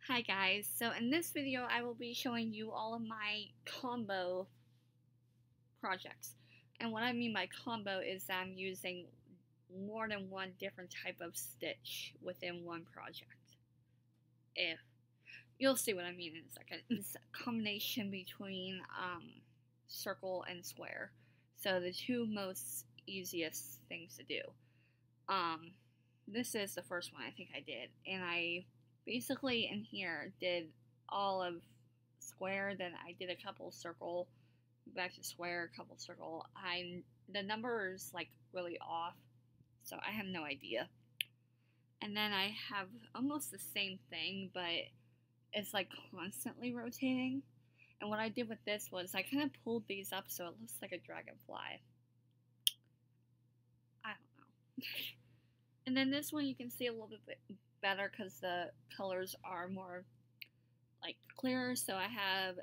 Hi guys, so in this video I will be showing you all of my combo projects. And what I mean by combo is that I'm using more than one different type of stitch within one project. If you'll see what I mean in a second. It's a combination between circle and square. So the two most easiest things to do. This is the first one I think I did, and I basically in here did all of square, then I did a couple circle, back to square, a couple circle. The number is like really off, so I have no idea. And then I have almost the same thing, but it's like constantly rotating. And what I did with this was I kind of pulled these up so it looks like a dragonfly. I don't know. And then this one you can see a little bit better because the colors are more like clearer. So I have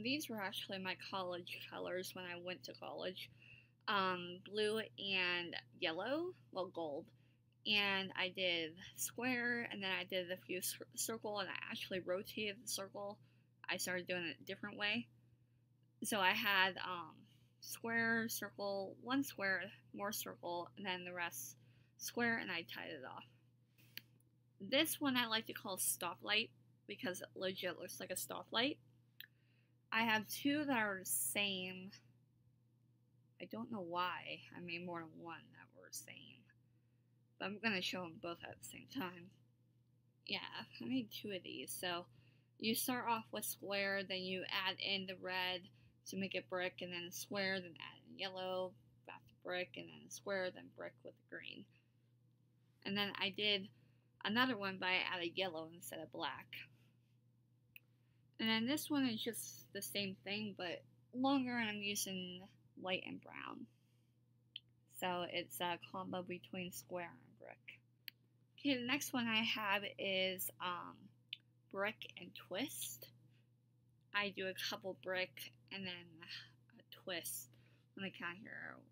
these were actually my college colors when I went to college, blue and yellow, well, gold. And I did square, and then I did a few circle, and I actually rotated the circle. I started doing it a different way. So I had square, circle, one square, more circle, and then the rest square, and I tied it off. This one I like to call stoplight because it legit looks like a stoplight. I have two that are the same. I don't know why I made more than one that were the same, but I'm gonna show them both at the same time. Yeah, I made two of these. So you start off with square, then you add in the red to make it brick, and then square, then add in yellow, back to brick, and then square, then brick with the green. And then I did another one, but I added yellow instead of black. And then this one is just the same thing, but longer, and I'm using white and brown. So it's a combo between square and brick. Okay, the next one I have is brick and twist. I do a couple brick and then a twist. Let me count here. 1,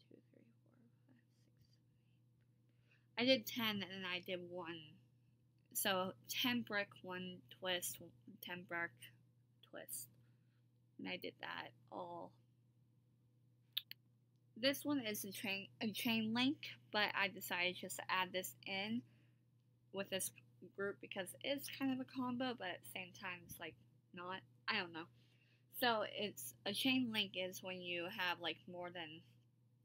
2, 3, 4, 5, 6, 7, 8. I did 10 and then I did 1. So 10 brick, 1 twist, 10 brick, twist. And I did that all. This one is a chain link, but I decided just to add this in with this group because it's kind of a combo, but at the same time it's like not. I don't know. So it's a chain link is when you have like more than,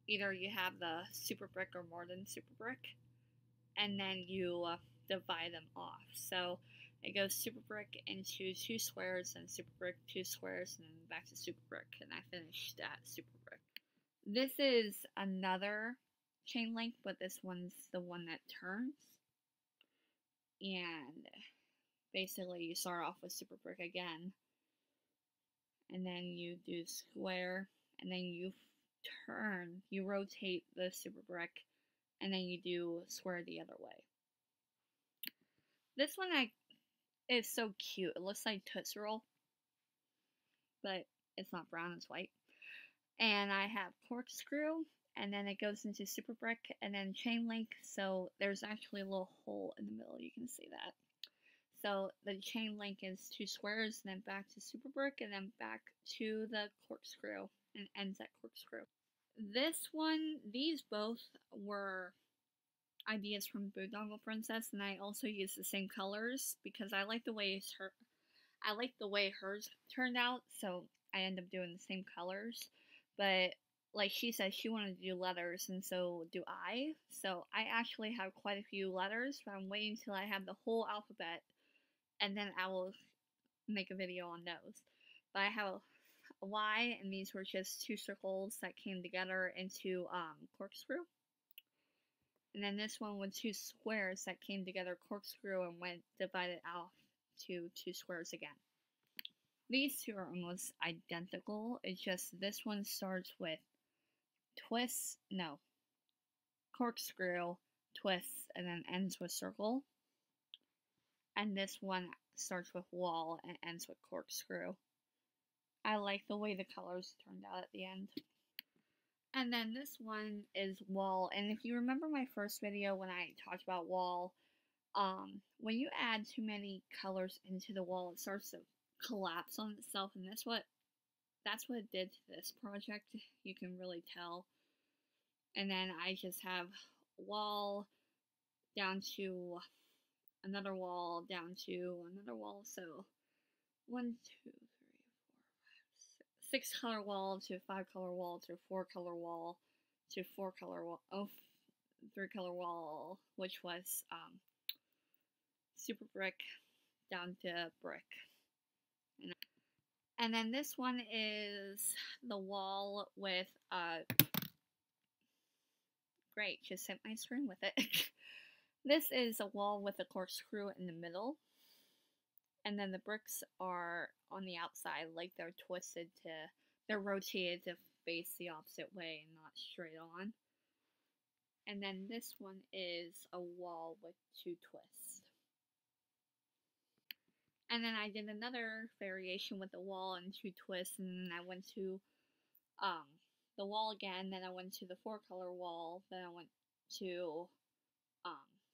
either you have the super brick or more than super brick, and then you divide them off. So it goes super brick into 2 squares, and super brick 2 squares, and then back to super brick, and I finished at super brick. This is another chain link, but this one's the one that turns. And basically you start off with super brick again, and then you do square, and then you turn, you rotate the super brick, and then you do square the other way. This one is so cute. It looks like Tootsie Roll, but it's not brown, it's white. And I have corkscrew, and then it goes into super brick, and then chain link, so there's actually a little hole in the middle, you can see that. So the chain link is 2 squares, and then back to super brick, and then back to the corkscrew, and ends at corkscrew. This one, these both were ideas from Boondoggle Princess, and I also used the same colors because I like the way hers turned out, so I end up doing the same colors. But like she said, she wanted to do letters, and so do I. So I actually have quite a few letters, but I'm waiting till I have the whole alphabet, and then I will make a video on those. But I have a Y, and these were just 2 circles that came together into corkscrew. And then this one was 2 squares that came together corkscrew and went divided off to 2 squares again. These two are almost identical. It's just this one starts with corkscrew, twist, and then ends with circle. And this one starts with wall and ends with corkscrew. I like the way the colors turned out at the end. And then this one is wall. And if you remember my first video when I talked about wall, when you add too many colors into the wall, it starts to collapse on itself, and that's what it did to this project. You can really tell. And then I just have wall down to another wall down to another wall. So 1, 2, 3, 4, 5, 6 color wall to 5 color wall to 4 color wall to 4 color wall. Oh, 3 color wall, which was super brick down to brick. And then this one is the wall with great, just hit my screen with it. This is a wall with a corkscrew in the middle. And then the bricks are on the outside, like they're rotated to face the opposite way and not straight on. And then this one is a wall with 2 twists. And then I did another variation with the wall and 2 twists, and then I went to the wall again, then I went to the 4 color wall, then I went to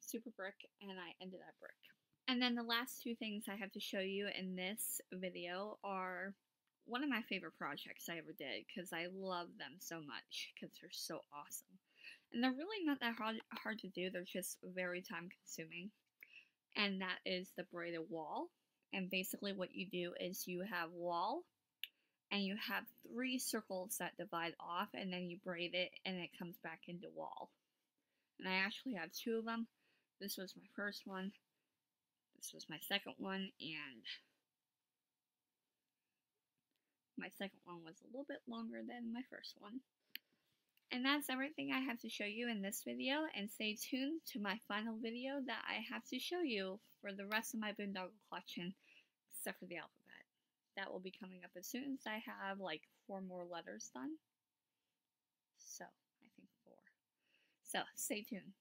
super brick, and I ended at brick. And then the last 2 things I have to show you in this video are one of my favorite projects I ever did, because I love them so much, because they're so awesome. And they're really not that hard to do, they're just very time consuming. And that is the braided wall. And basically what you do is you have wall, and you have 3 circles that divide off, and then you braid it, and it comes back into wall. And I actually have 2 of them. This was my first one, this was my second one, and my second one was a little bit longer than my first one. And that's everything I have to show you in this video, and stay tuned to my final video that I have to show you for the rest of my Boondoggle collection, except for the alphabet. That will be coming up as soon as I have like 4 more letters done. So, I think 4. So, stay tuned.